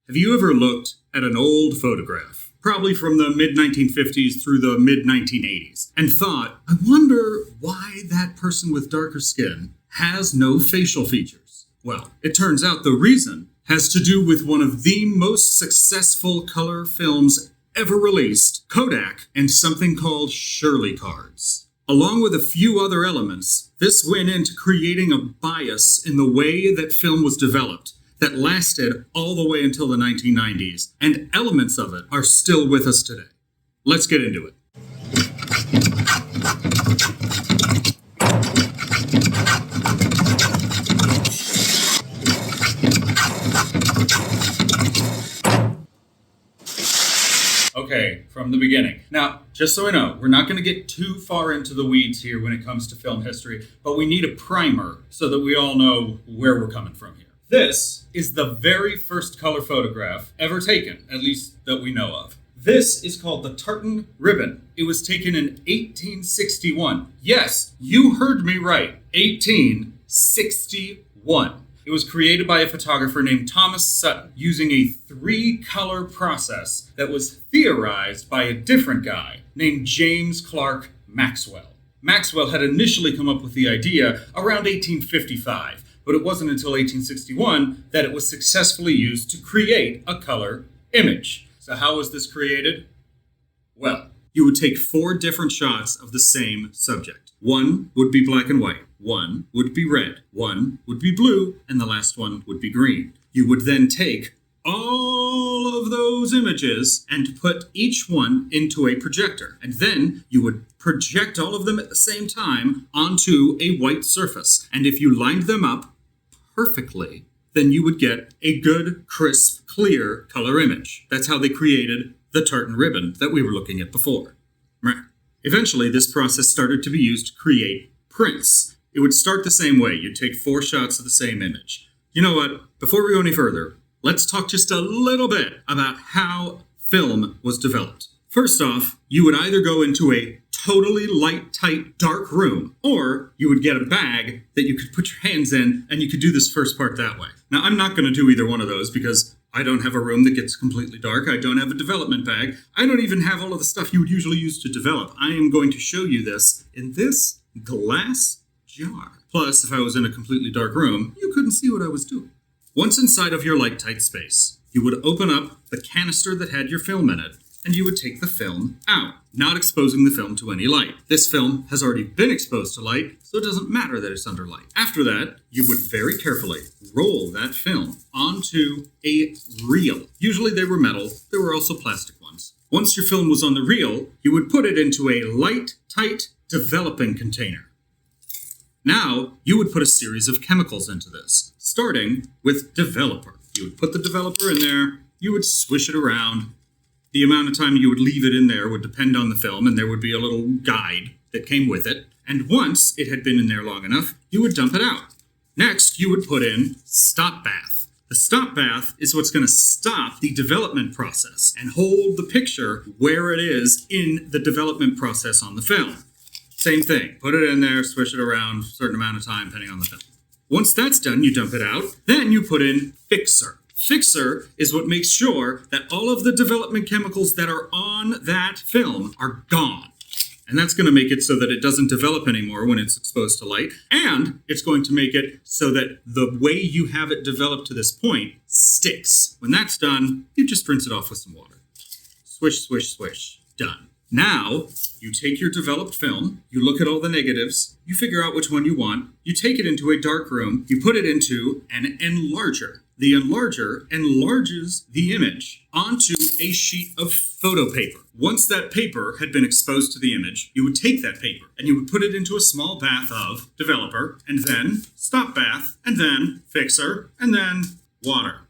Have you ever looked at an old photograph, probably from the mid-1950s through the mid-1980s, and thought, I wonder why that person with darker skin has no facial features? Well, it turns out the reason has to do with one of the most successful color films ever released, Kodak, and something called Shirley Cards. Along with a few other elements, this went into creating a bias in the way that film was developed that lasted all the way until the 1990s, and elements of it are still with us today. Let's get into it. Okay, from the beginning. Now, just so I know, we're not going to get too far into the weeds here when it comes to film history, but we need a primer so that we all know where we're coming from here. This is the very first color photograph ever taken, at least that we know of. This is called the tartan ribbon. It was taken in 1861. Yes, you heard me right, 1861. It was created by a photographer named Thomas Sutton using a 3-color process that was theorized by a different guy named James Clerk Maxwell. Maxwell had initially come up with the idea around 1855, but it wasn't until 1861 that it was successfully used to create a color image. So how was this created? Well, you would take 4 different shots of the same subject. One would be black and white, one would be red, one would be blue, and the last one would be green. You would then take all of those images and put each one into a projector. And then you would project all of them at the same time onto a white surface. And if you lined them up perfectly, then you would get a good, crisp, clear color image. That's how they created the tartan ribbon that we were looking at before. Right. Eventually, this process started to be used to create prints. It would start the same way. You'd take 4 shots of the same image. You know what? Before we go any further, let's talk just a little bit about how film was developed. First off, you would either go into a totally light, tight, dark room, or you would get a bag that you could put your hands in, and you could do this first part that way. Now, I'm not going to do either one of those because I don't have a room that gets completely dark. I don't have a development bag. I don't even have all of the stuff you would usually use to develop. I am going to show you this in this glass jar. Plus, if I was in a completely dark room, you couldn't see what I was doing. Once inside of your light, tight space, you would open up the canister that had your film in it, and you would take the film out, not exposing the film to any light. This film has already been exposed to light, so it doesn't matter that it's under light. After that, you would very carefully roll that film onto a reel. Usually they were metal, there were also plastic ones. Once your film was on the reel, you would put it into a light, tight, developing container. Now, you would put a series of chemicals into this, starting with developer. You would put the developer in there, you would swish it around. The amount of time you would leave it in there would depend on the film, and there would be a little guide that came with it. And once it had been in there long enough, you would dump it out. Next, you would put in stop bath. The stop bath is what's going to stop the development process and hold the picture where it is in the development process on the film. Same thing. Put it in there, swish it around a certain amount of time, depending on the film. Once that's done, you dump it out. Then you put in fixer. Fixer is what makes sure that all of the development chemicals that are on that film are gone. And that's going to make it so that it doesn't develop anymore when it's exposed to light. And it's going to make it so that the way you have it developed to this point sticks. When that's done, you just rinse it off with some water. Swish, swish, swish. Done. Now, you take your developed film, you look at all the negatives, you figure out which one you want, you take it into a dark room, you put it into an enlarger. The enlarger enlarges the image onto a sheet of photo paper. Once that paper had been exposed to the image, you would take that paper and you would put it into a small bath of developer, and then stop bath, and then fixer, and then water.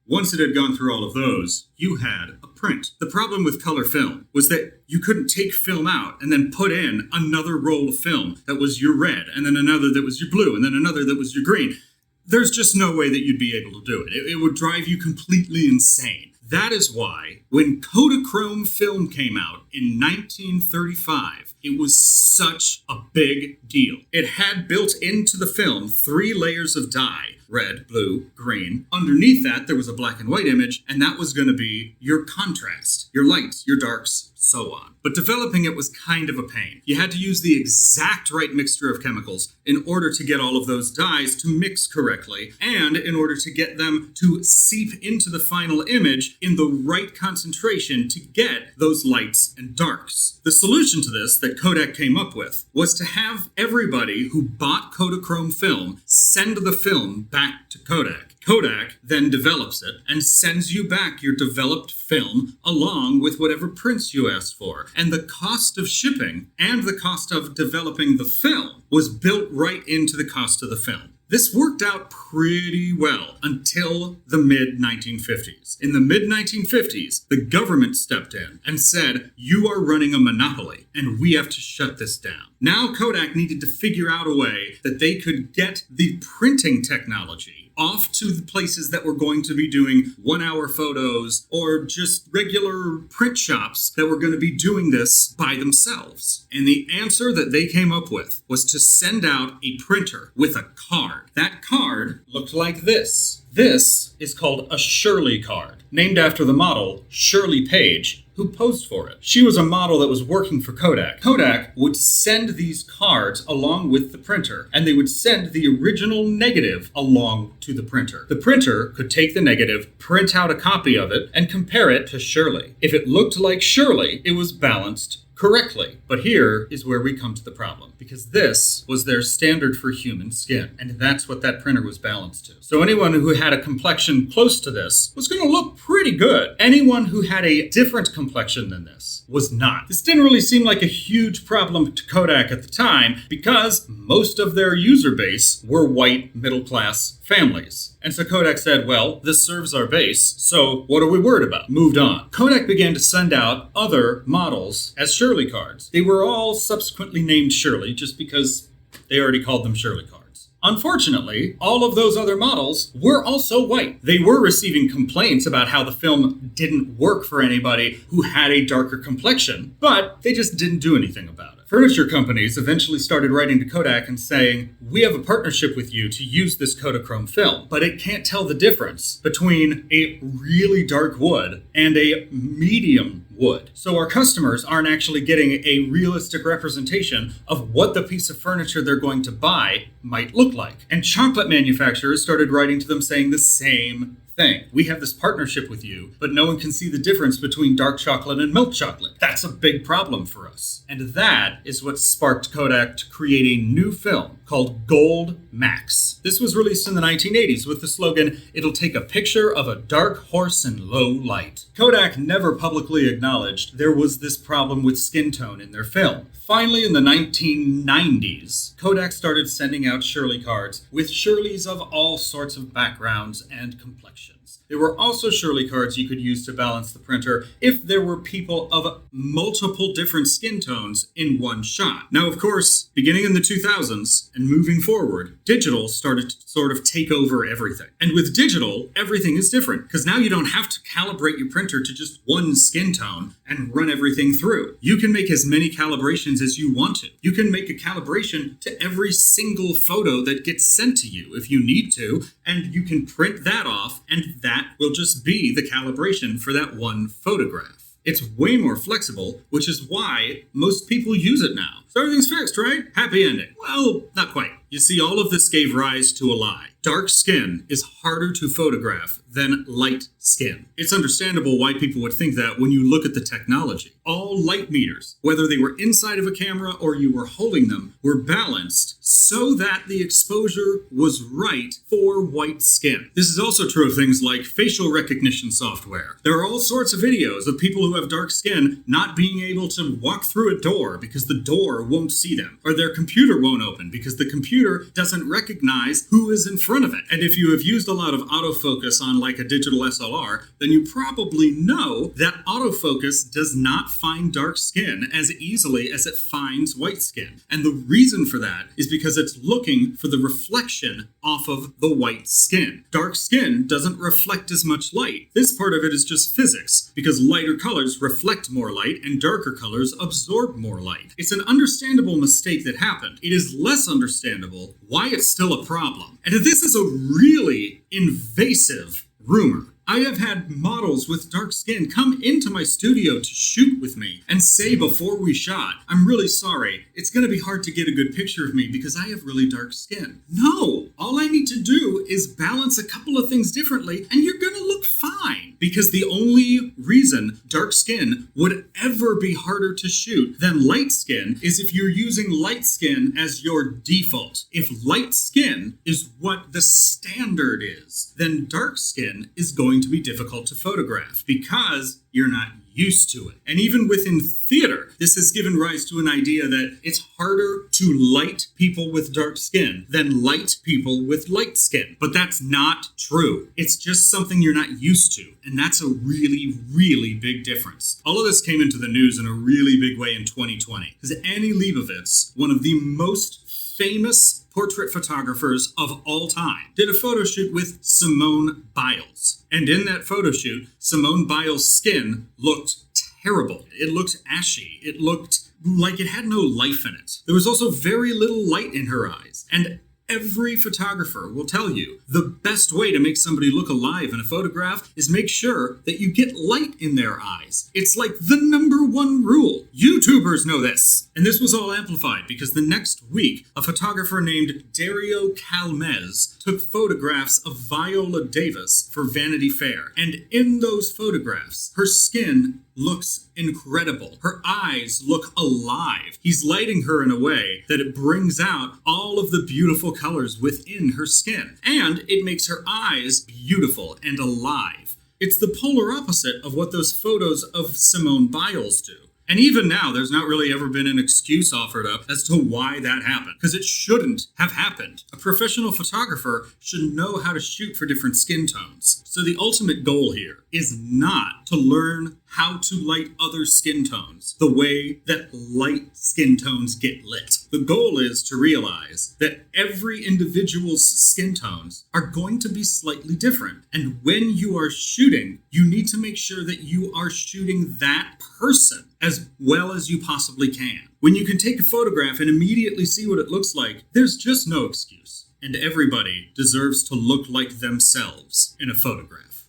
Once it had gone through all of those, you had a print. The problem with color film was that you couldn't take film out and then put in another roll of film that was your red, and then another that was your blue, and then another that was your green. There's just no way that you'd be able to do it. It would drive you completely insane. That is why, when Kodachrome Film came out in 1935, It was such a big deal. It had built into the film 3 layers of dye: red, blue, green. Underneath that, there was a black and white image, and that was going to be your contrast, your lights, your darks, so on. But developing it was kind of a pain. You had to use the exact right mixture of chemicals in order to get all of those dyes to mix correctly, and in order to get them to seep into the final image in the right concentration to get those lights and darks. The solution to this that Kodak came up with was to have everybody who bought Kodachrome film send the film back to Kodak. Kodak then develops it and sends you back your developed film along with whatever prints you asked for. And the cost of shipping and the cost of developing the film was built right into the cost of the film. This worked out pretty well until the mid-1950s. In the mid-1950s, the government stepped in and said, you are running a monopoly and we have to shut this down. Now Kodak needed to figure out a way that they could get the printing technology off to the places that were going to be doing 1-hour photos or just regular print shops that were going to be doing this by themselves. And the answer that they came up with was to send out a printer with a card. That card looked like this. This is called a Shirley card, named after the model Shirley Page, who posed for it. She was a model that was working for Kodak. Kodak would send these cards along with the printer, and they would send the original negative along to the printer. The printer could take the negative, print out a copy of it, and compare it to Shirley. If it looked like Shirley, it was balanced correctly. But here is where we come to the problem, because this was their standard for human skin, and that's what that printer was balanced to. So anyone who had a complexion close to this was going to look pretty good. Anyone who had a different complexion than this was not. This didn't really seem like a huge problem to Kodak at the time, because most of their user base were white middle-class families. And so Kodak said, well, this serves our base, so what are we worried about? Moved on. Kodak began to send out other models as Shirley cards. They were all subsequently named Shirley just because they already called them Shirley cards. Unfortunately, all of those other models were also white. They were receiving complaints about how the film didn't work for anybody who had a darker complexion, but they just didn't do anything about it. Furniture companies eventually started writing to Kodak and saying, we have a partnership with you to use this Kodachrome film, but it can't tell the difference between a really dark wood and a medium wood. So our customers aren't actually getting a realistic representation of what the piece of furniture they're going to buy might look like. And chocolate manufacturers started writing to them saying the same thing. We have this partnership with you, but no one can see the difference between dark chocolate and milk chocolate. That's a big problem for us. And that is what sparked Kodak to create a new film called Gold Max. This was released in the 1980s with the slogan, it'll take a picture of a dark horse in low light. Kodak never publicly acknowledged there was this problem with skin tone in their film. Finally, in the 1990s, Kodak started sending out Shirley cards with Shirleys of all sorts of backgrounds and complexions. There were also Shirley cards you could use to balance the printer if there were people of multiple different skin tones in one shot. Now, of course, beginning in the 2000s and moving forward, digital started to sort of take over everything. And with digital, everything is different, because now you don't have to calibrate your printer to just one skin tone and run everything through. You can make as many calibrations as you want to. You can make a calibration to every single photo that gets sent to you if you need to, and you can print that off, and that will just be the calibration for that one photograph. It's way more flexible, which is why most people use it now. So everything's fixed, right? Happy ending. Well, not quite. You see, all of this gave rise to a lie. Dark skin is harder to photograph than light skin. It's understandable why people would think that when you look at the technology. All light meters, whether they were inside of a camera or you were holding them, were balanced so that the exposure was right for white skin. This is also true of things like facial recognition software. There are all sorts of videos of people who have dark skin not being able to walk through a door because the door won't see them, or their computer won't open because the computer doesn't recognize who is in front front of it. And if you have used a lot of autofocus on like a digital SLR, then you probably know that autofocus does not find dark skin as easily as it finds white skin. And the reason for that is because it's looking for the reflection off of the white skin. Dark skin doesn't reflect as much light. This part of it is just physics, because lighter colors reflect more light and darker colors absorb more light. It's an understandable mistake that happened. It is less understandable why it's still a problem. And this is a really invasive rumor. I have had models with dark skin come into my studio to shoot with me and say before we shot, "I'm really sorry, it's going to be hard to get a good picture of me because I have really dark skin." No, all I need to do is balance a couple of things differently and you're going to look fine. Because the only reason dark skin would ever be harder to shoot than light skin is if you're using light skin as your default. If light skin is what the standard is, then dark skin is going to be difficult to photograph because you're not used to it. And even within theater, this has given rise to an idea that it's harder to light people with dark skin than light people with light skin. But that's not true. It's just something you're not used to. And that's a really, really big difference. All of this came into the news in a really big way in 2020. Because Annie Leibovitz, one of the most famous portrait photographers of all time, did a photo shoot with Simone Biles. And in that photo shoot, Simone Biles' skin looked terrible. It looked ashy. It looked like it had no life in it. There was also very little light in her eyes. And every photographer will tell you the best way to make somebody look alive in a photograph is make sure that you get light in their eyes. It's like the #1 rule. YouTubers know this. And this was all amplified because the next week, a photographer named Dario Calmese took photographs of Viola Davis for Vanity Fair. And in those photographs, her skin looks incredible. Her eyes look alive. He's lighting her in a way that it brings out all of the beautiful colors within her skin. And it makes her eyes beautiful and alive. It's the polar opposite of what those photos of Simone Biles do. And even now, there's not really ever been an excuse offered up as to why that happened, because it shouldn't have happened. A professional photographer should know how to shoot for different skin tones. So the ultimate goal here is not to learn how to light other skin tones the way that light skin tones get lit. The goal is to realize that every individual's skin tones are going to be slightly different. And when you are shooting, you need to make sure that you are shooting that person as well as you possibly can. When you can take a photograph and immediately see what it looks like, there's just no excuse. And everybody deserves to look like themselves in a photograph.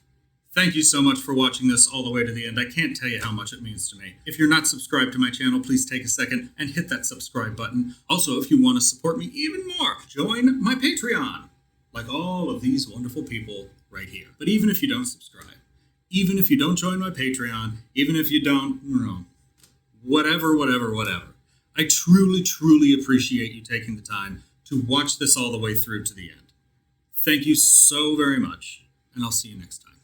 Thank you so much for watching this all the way to the end. I can't tell you how much it means to me. If you're not subscribed to my channel, please take a second and hit that subscribe button. Also, if you want to support me even more, join my Patreon, like all of these wonderful people right here. But even if you don't subscribe, even if you don't join my Patreon, even if you don't, whatever, I truly, truly appreciate you taking the time to watch this all the way through to the end. Thank you so very much, and I'll see you next time.